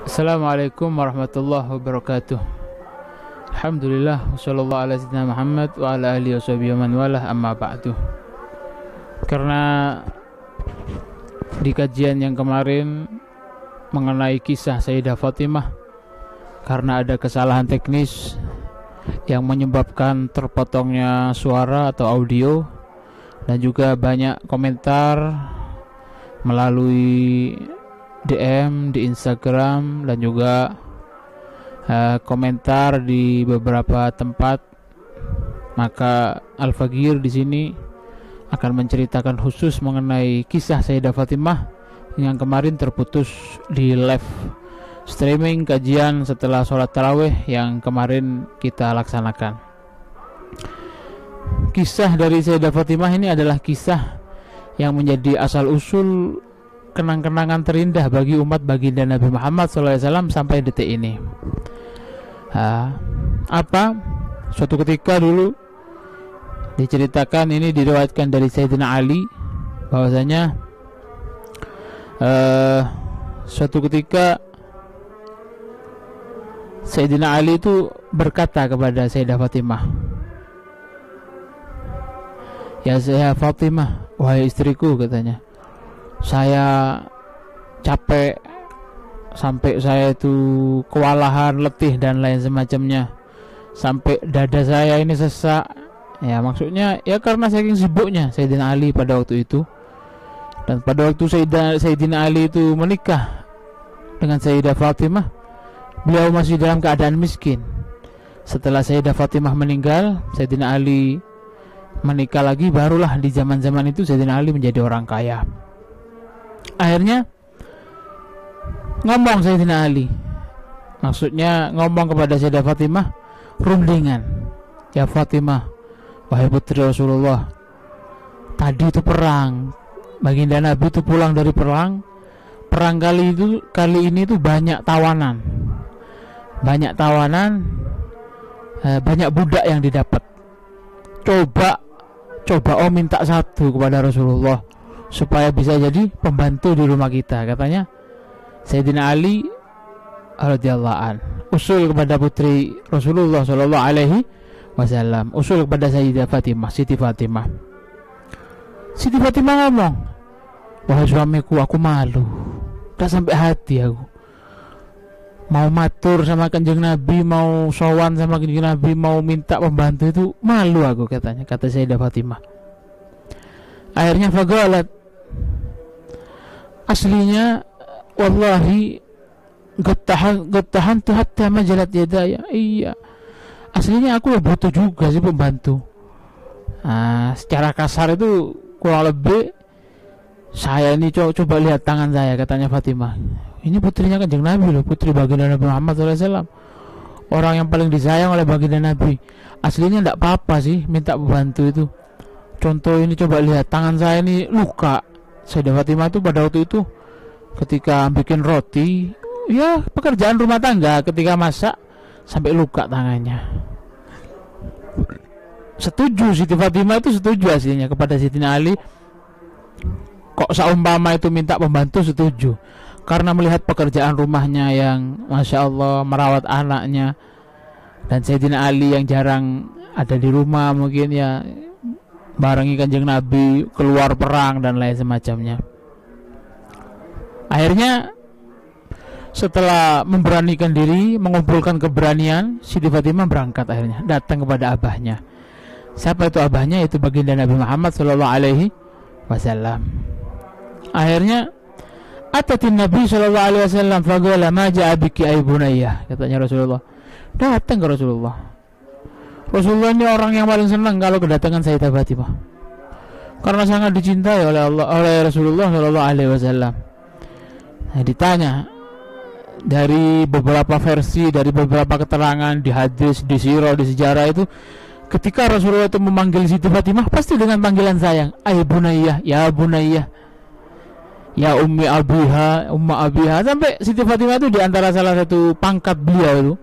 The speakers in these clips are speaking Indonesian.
Assalamualaikum warahmatullahi wabarakatuh. Alhamdulillah wassallallahu ala sayyidina Muhammad wa ala alihi washabihi man walah, amma ba'du. Karena di kajian yang kemarin mengenai kisah Sayyidah Fatimah, karena ada kesalahan teknis yang menyebabkan terpotongnya suara atau audio, dan juga banyak komentar melalui DM di Instagram dan juga komentar di beberapa tempat, maka Al-Fagir di sini akan menceritakan khusus mengenai kisah Sayyidah Fatimah yang kemarin terputus di live streaming kajian setelah sholat tarawih yang kemarin kita laksanakan. Kisah dari Sayyidah Fatimah ini adalah kisah yang menjadi asal usul kenang-kenangan terindah bagi umat baginda Nabi Muhammad SAW sampai detik ini. Suatu ketika dulu diceritakan, ini diriwayatkan dari Sayyidina Ali, bahwasanya suatu ketika Sayyidina Ali itu berkata kepada Sayyidah Fatimah, "Ya Sayyidah Fatimah, wahai istriku," katanya, "saya capek sampai saya itu kewalahan, letih dan lain semacamnya, sampai dada saya ini sesak." Ya, maksudnya ya karena saking sibuknya Sayyidina Ali pada waktu itu. Dan pada waktu Sayyidina Ali itu menikah dengan Sayyidah Fatimah, beliau masih dalam keadaan miskin. Setelah Sayyidah Fatimah meninggal, Sayyidina Ali menikah lagi, barulah di zaman-zaman itu Sayyidina Ali menjadi orang kaya. Akhirnya ngomong Sayyidina Ali, maksudnya ngomong kepada Sayyidah Fatimah rundingan, "Ya Fatimah, wahai putri Rasulullah, tadi itu perang, baginda Nabi itu pulang dari perang kali ini itu banyak tawanan, banyak budak yang didapat. Coba minta satu kepada Rasulullah supaya bisa jadi pembantu di rumah kita," katanya Sayyidina Ali radhiyallahu an. Usul kepada putri Rasulullah sallallahu alaihi wasallam, usul kepada Sayyidah Fatimah, Siti Fatimah. Siti Fatimah ngomong, "Wahai suamiku, aku malu, gak sampai hati aku mau matur sama Kanjeng Nabi, mau sowan sama Kanjeng Nabi, mau minta pembantu itu malu aku," katanya, kata Sayyidah Fatimah. Akhirnya fagalat, aslinya wallahi getahan tuh hatta majalat yadaya. Iya, aslinya aku butuh juga sih pembantu. Secara kasar itu kurang lebih, saya ini coba lihat tangan saya, katanya Fatimah. Ini putrinya Kanjeng Nabi loh, putri baginda Nabi Muhammad SAW, orang yang paling disayang oleh baginda Nabi. Aslinya tidak apa-apa sih minta pembantu itu. Contoh ini, coba lihat tangan saya ini luka. Sayyidah Fatimah itu pada waktu itu ketika bikin roti, ya pekerjaan rumah tangga, ketika masak sampai luka tangannya. Setuju Siti Fatimah itu, setuju aslinya kepada Sayyidina Ali. Kok seumpama itu minta pembantu, setuju, karena melihat pekerjaan rumahnya yang Masya Allah, merawat anaknya, dan Sayyidina Ali yang jarang ada di rumah, mungkin ya barengi Kanjeng Nabi keluar perang dan lain semacamnya. Akhirnya setelah memberanikan diri, mengumpulkan keberanian, Siti Fatimah berangkat, akhirnya datang kepada abahnya. Siapa itu abahnya? Itu baginda Nabi Muhammad sallallahu alaihi wasallam. Akhirnya atatin Nabi sallallahu alaihi wasallam faqala ma ja'a biki ay bunayya, katanya Rasulullah. Datang ke Rasulullah. Rasulullah ini orang yang paling senang kalau kedatangan Sayyidah Fatimah, karena sangat dicintai oleh Rasulullah sallallahu alaihi wasallam. Ditanya dari beberapa versi, dari beberapa keterangan di hadis, di sirah, di sejarah itu, ketika Rasulullah itu memanggil Siti Fatimah pasti dengan panggilan sayang, "Ay bunayyah, ya bunayyah, ya ummi abiha, umma abiha." Sampai Siti Fatimah itu diantara salah satu pangkat beliau itu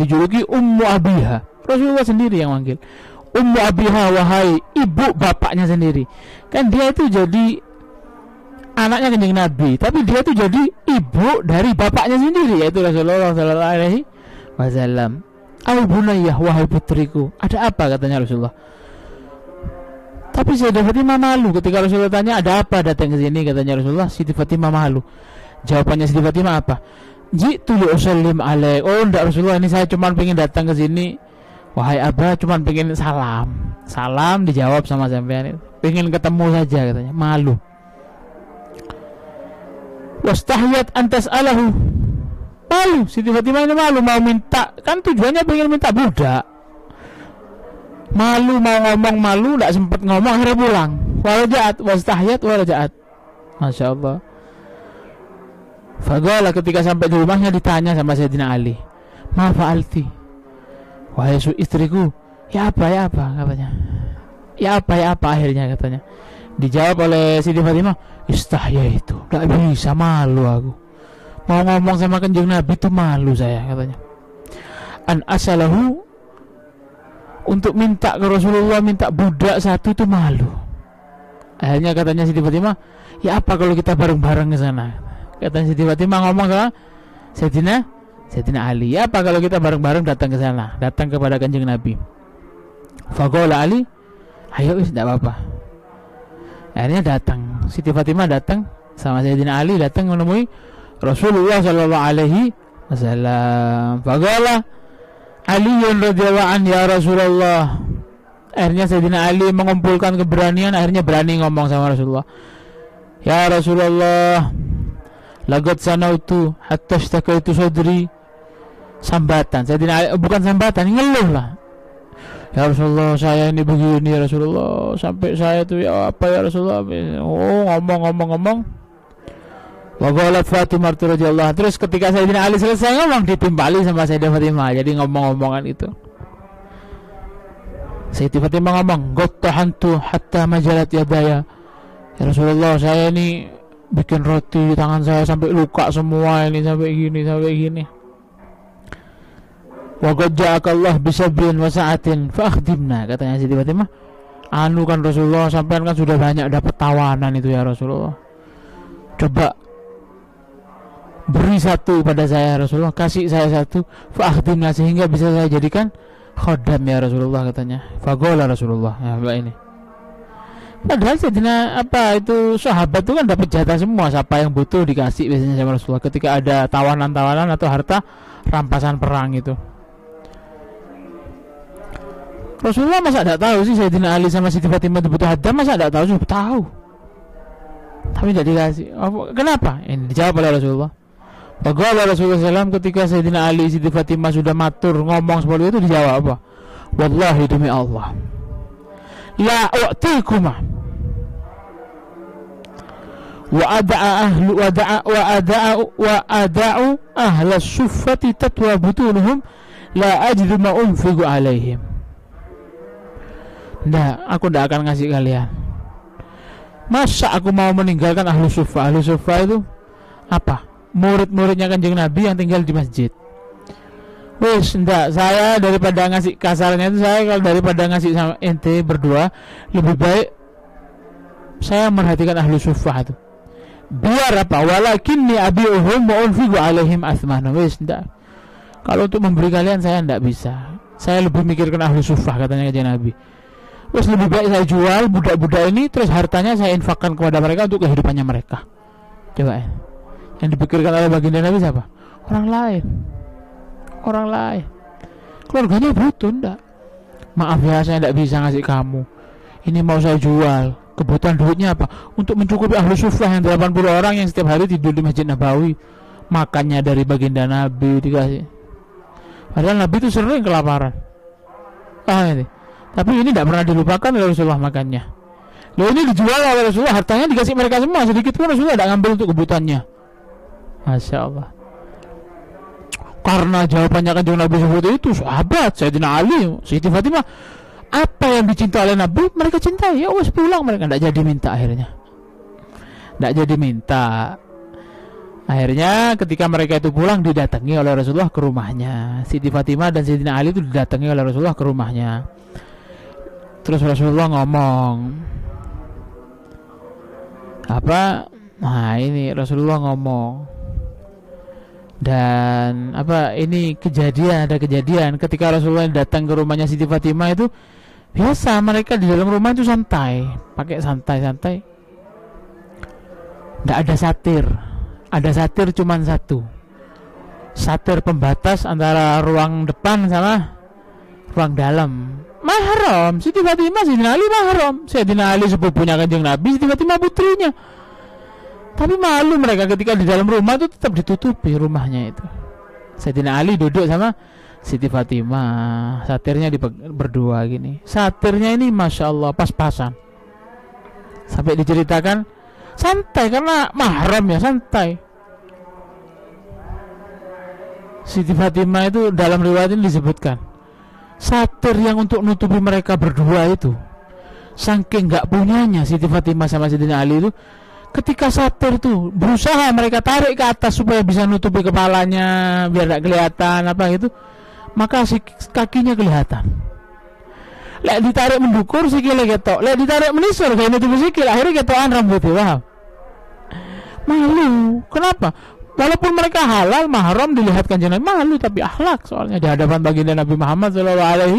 dijuluki ummu abiha. Rasulullah sendiri yang manggil ummu abiha, wahai ibu bapaknya sendiri. Kan dia itu jadi anaknya kanjeng Nabi, tapi dia tuh jadi ibu dari bapaknya sendiri, yaitu Rasulullah Sallallahu Alaihi Wasallam. Au bunayyah, wahai putriku, ada apa, katanya Rasulullah. Tapi Sayyidah Fatimah malu ketika Rasulullah tanya ada apa datang ke sini, katanya Rasulullah. Siti Fatimah malu. Jawabannya Siti Fatimah apa? Jitu li usallim alaik. Oh enggak Rasulullah, ini saya cuma pengen datang ke sini, wahai Abah, cuma pengen salam. Salam dijawab sama sampean, pengen ketemu saja, katanya. Malu. Wastahiyat antas alahu. Malu, Siti Fatimah ini malu mau minta, kan tujuannya pengen minta budak. Malu mau ngomong, malu tidak sempat ngomong, akhirnya pulang. Warajaat, wastahiyat warajaat. Masya Allah. Faqala, ketika sampai di rumahnya ditanya sama Sayyidina Ali, ma fa'alti, wahai istriku, ya apa katanya. Ya apa akhirnya, katanya. Dijawab oleh Siti Fatimah, istahya itu, tidak bisa, malu aku. Mau ngomong sama kanjeng Nabi itu malu saya, katanya. An asalahu, untuk minta ke Rasulullah, minta budak satu itu malu. Akhirnya katanya Siti Fatimah, ya apa kalau kita bareng-bareng ke sana? Katanya Siti Fatimah ngomong ke Sayyidina Ali, ya apa kalau kita bareng-bareng datang ke sana, datang kepada kanjeng Nabi. Faqala Ali, ayo tidak apa-apa. Akhirnya datang, Siti Fatimah datang sama Sayyidina Ali, datang menemui Rasulullah Sallallahu Alaihi Wasallam. Faqala Aliun radhiyallahu an, ya Rasulullah. Akhirnya Sayyidina Ali mengumpulkan keberanian, akhirnya berani ngomong sama Rasulullah. Ya Rasulullah, laqad sanautu hatta istakaitu sadri. Sambatan Sayyidina Ali, bukan sambatan, ngeluh lah. Ya Rasulullah, saya ini begini ya Rasulullah, sampai saya tuh ya apa ya Rasulullah. Oh, ngomong. Wa qalat Fatimah radhiyallahu. Terus ketika Sayyidina Ali selesai ngomong, ditimpali sama Sayyidah Fatimah. Jadi ngomong-ngomongan itu. Sayyidah Fatimah ngomong, "Qattahantu hatta majalat yadaya." Ya Rasulullah, saya ini bikin roti, tangan saya sampai luka semua ini, sampai gini. Wa qad ja'akallah bisabrin wa sa'atin fa akhdimna, katanya Sayyidah Fatimah. Anu kan Rasulullah, sampean kan sudah banyak dapat tawanan itu ya Rasulullah. Coba beri satu pada saya Rasulullah, kasih saya satu, fa'akhdimna, sehingga bisa saya jadikan khodam ya Rasulullah, katanya. Faqala Rasulullah, ya Mbak ini. Padahal Sayyidina itu sahabat itu kan dapat jatah semua, siapa yang butuh dikasih biasanya sama Rasulullah ketika ada tawanan-tawanan atau harta rampasan perang itu. Rasulullah masa tidak tahu sih Sayyidina Ali sama Siti Fatimah itu butuh hadam, masa tidak tahu sih? Tahu. Tapi tidak dikasih. Kenapa? Ini dijawab oleh Rasulullah. Faqala Rasulullah SAW, ketika Sayyidina Ali Siti Fatimah sudah matur ngomong seperti itu, dijawab apa? Wallahi, demi Allah, la u'tikuma wa ada'u ahla suffati tatwa butunuhum la ajidu ma unfiqu alaihim. Aku tidak akan ngasih kalian. Masa aku mau meninggalkan ahlu suffah? Ahlu suffah itu apa? Murid-muridnya kanjeng Nabi yang tinggal di masjid. Wes, enggak, saya daripada ngasih, kasarnya itu saya kalau daripada ngasih sama ente berdua, lebih baik saya merhatikan ahlu suffah itu. Biar apa? Walakinni abi'uhum wa unfiqu alaihim athmana. Wes, enggak. Kalau untuk memberi kalian saya enggak bisa. Saya lebih mikirkan ahlu suffah, katanya kanjeng Nabi. Wes, lebih baik saya jual budak-budak ini, terus hartanya saya infakkan kepada mereka untuk kehidupannya mereka. Coba ya. Yang dipikirkan oleh baginda Nabi siapa? Orang lain. Keluarganya butuh, enggak. Maaf ya, saya enggak bisa ngasih kamu. Ini mau saya jual. Kebutuhan duitnya apa? Untuk mencukupi ahlu suffah yang 80 orang yang setiap hari tidur di Masjid Nabawi. Makannya dari baginda Nabi dikasih. Padahal Nabi itu sering kelaparan. Ini. Tapi ini tidak pernah dilupakan oleh Rasulullah makannya. Loh, ini dijual oleh Rasulullah, hartanya dikasih mereka semua, sedikit pun Rasulullah tidak ngambil untuk kebutuhannya. Masya Allah. Karena jawabannya kanjeng Nabi seperti itu, sahabat Sayyidina Ali, Siti Fatimah, apa yang dicintai oleh Nabi mereka cintai. Ya wes, pulang mereka, tidak jadi minta. Akhirnya ketika mereka itu pulang, didatangi oleh Rasulullah ke rumahnya. Siti Fatimah dan Sayyidina Ali itu didatangi oleh Rasulullah ke rumahnya. Terus Rasulullah ngomong apa? Nah ini Rasulullah ngomong. Dan ini ada kejadian ketika Rasulullah datang ke rumahnya Siti Fatimah itu, biasa mereka di dalam rumah itu santai, pakai santai-santai. Nggak ada satir. Ada satir cuman satu. Satir pembatas antara ruang depan sama ruang dalam. Mahram Siti Fatimah, Sayyidina Ali mahram. Sayyidina Ali sepupunya Kanjeng Nabi, Siti Fatimah putrinya. Tapi malu mereka ketika di dalam rumah itu tetap ditutupi rumahnya itu. Sayyidina Ali duduk sama Siti Fatimah, satirnya berdua gini. Satirnya ini Masya Allah pas-pasan. Sampai diceritakan santai karena mahram ya, santai. Siti Fatimah itu dalam riwayat ini disebutkan, satir yang untuk nutupi mereka berdua itu, saking gak punyanya Siti Fatimah sama Sayyidina Ali itu, ketika satir tuh berusaha mereka tarik ke atas supaya bisa nutupi kepalanya biar gak kelihatan gitu, maka si kakinya kelihatan. Lek ditarik mendukur sikile ketok, lek ditarik menisor kayak nutupi sikil, akhirnya ketokan rambutnya. Wow. Malu. Kenapa? Walaupun mereka halal mahram dilihat Kanjeng Nabi, malu tapi akhlak soalnya di hadapan baginda Nabi Muhammad SAW.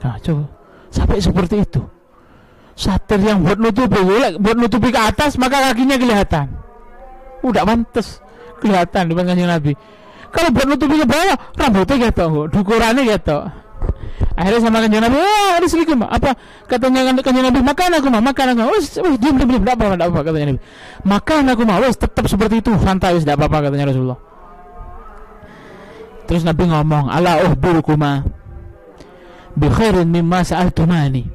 Nah, coba sampai seperti itu. Satir yang buat nutupi ke atas maka kakinya kelihatan. Udah pantes kelihatan di depan Kanjeng Nabi. Kalau buat nutupi ke bawah rambutnya gitu, dukurannya gitu. Akhirnya sama Kanjeng Nabi, ada sedikit apa katanya Kanjeng Nabi, makan aku mah, diam, enggak apa katanya Nabi. Makan aku mah, tetap seperti itu, santai, enggak apa-apa katanya Rasulullah. Terus Nabi ngomong, ala uhbirukuma bi khairin mimma sa'altumani.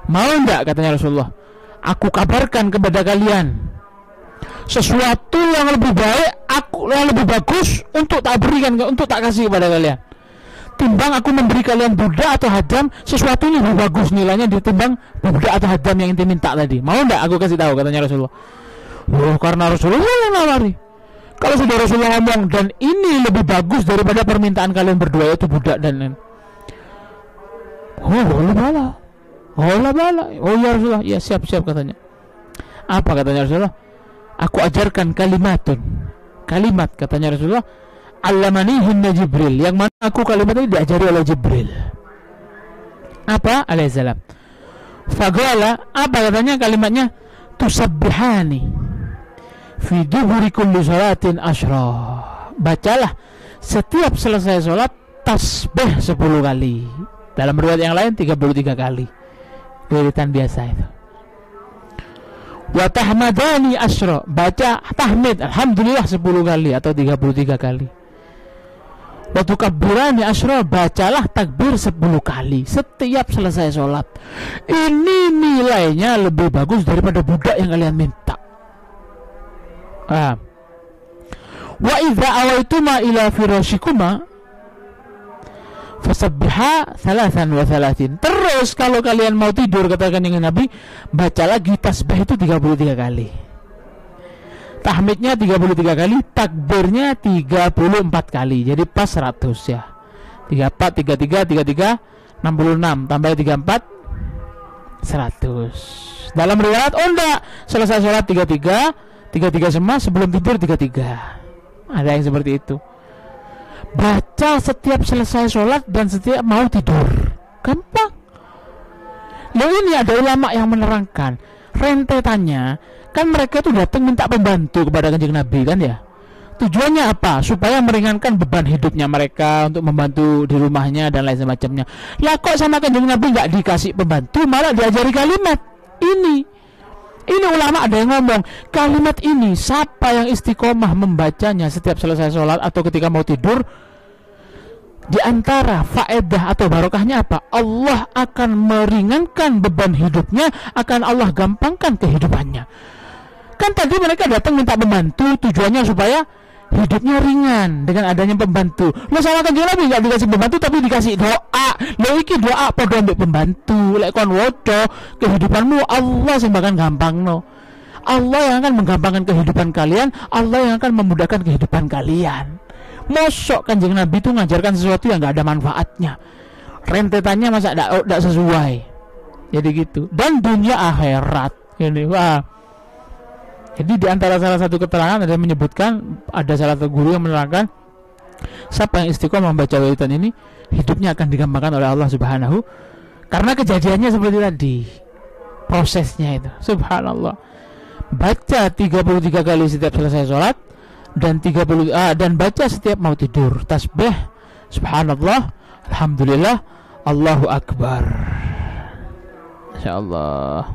Mau enggak katanya Rasulullah, aku kabarkan kepada kalian sesuatu yang lebih baik, yang lebih bagus untuk tak berikan, untuk tak kasih kepada kalian. Timbang aku memberi kalian budak atau hadam, sesuatu ini lebih bagus nilainya ditimbang budak atau hadam yang ente minta tadi. Mau enggak aku kasih tahu katanya Rasulullah. Karena Rasulullah yang nawari. Kalau sudah Rasulullah ngomong dan ini lebih bagus daripada permintaan kalian berdua itu budak dan bala. Oh ya Rasulullah, ya siap katanya. Apa katanya Rasulullah? Aku ajarkan kalimat katanya Rasulullah. Allamanihinna Jibril, yang mana aku kalimat ini diajari oleh Jibril. Apa? Alaihissalam. Faqala, apa katanya kalimatnya? Tusabbihani fi duburi kulli salatin asyra. Bacalah setiap selesai sholat tasbih 10 kali. Dalam riwayat yang lain 33 kali. Wiritan biasa itu. Wa tahmadani asyra, baca tahmid alhamdulillah 10 kali atau 33 kali. Wa tukabbirani asyra, bacalah takbir 10 kali setiap selesai sholat. Ini nilainya lebih bagus daripada budak yang kalian minta. Wa idza awaituma ila firashikuma fasabbiha 33. Terus kalau kalian mau tidur, katakan dengan Nabi, baca lagi tasbih itu 33 kali. Tahmidnya 33 kali, takbirnya 34 kali. Jadi pas 100 ya. 34, 33, 66 tambah 34 100. Dalam riwayat enggak, selesai sholat 33 semua, sebelum tidur 33. Ada yang seperti itu. Baca setiap selesai sholat dan setiap mau tidur. Gampang. Lalu ini ada ulama yang menerangkan rentetannya, kan mereka tuh datang minta pembantu kepada Kanjeng Nabi kan ya. Tujuannya apa? Supaya meringankan beban hidupnya mereka untuk membantu di rumahnya dan lain semacamnya. Lah kok sama Kanjeng Nabi nggak dikasih pembantu, malah diajari kalimat ini. Ini ulama ada yang ngomong kalimat ini, siapa yang istiqomah membacanya setiap selesai sholat atau ketika mau tidur, di antara faedah atau barokahnya apa? Allah akan meringankan beban hidupnya, akan Allah gampangkan kehidupannya. Kan tadi mereka datang minta pembantu, tujuannya supaya hidupnya ringan dengan adanya pembantu. Lo sama Kanjeng Nabi nggak dikasih pembantu tapi dikasih doa. Lo iki doa podo ambek pembantu. Lek kon wodo kehidupanmu Allah sing bakal gampangno. Allah yang akan menggampangkan kehidupan kalian, Allah yang akan memudahkan kehidupan kalian. Mosok Kanjeng Nabi itu ngajarkan sesuatu yang nggak ada manfaatnya. Rentetannya masa tidak sesuai. Jadi gitu. Dan dunia akhirat. Ini wah. Jadi di antara salah satu keterangan ada yang menyebutkan, ada salah satu guru yang menerangkan, siapa yang istiqomah membaca wiridin ini, hidupnya akan digampangkan oleh Allah Subhanahu, karena kejadiannya seperti tadi, prosesnya itu. Subhanallah. Baca 33 kali setiap selesai sholat, dan dan baca setiap mau tidur. Tasbih, subhanallah, alhamdulillah, Allahu akbar. Insyaallah.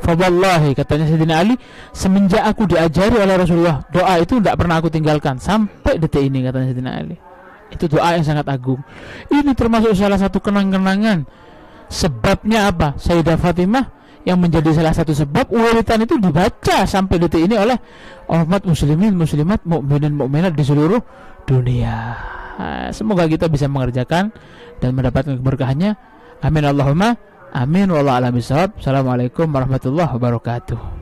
Fawallahi, katanya Sayyidina Ali, semenjak aku diajari oleh Rasulullah, doa itu tidak pernah aku tinggalkan sampai detik ini, katanya Sayyidina Ali. Itu doa yang sangat agung. Ini termasuk salah satu kenang-kenangan. Sebabnya apa? Sayyidah Fatimah yang menjadi salah satu sebab wiridin itu dibaca sampai detik ini oleh umat muslimin, muslimat, mukminin, mukminat di seluruh dunia. Semoga kita bisa mengerjakan dan mendapatkan keberkahannya. Amin Allahumma amin. Wallahu a'lam bishawab. Assalamualaikum warahmatullahi wabarakatuh.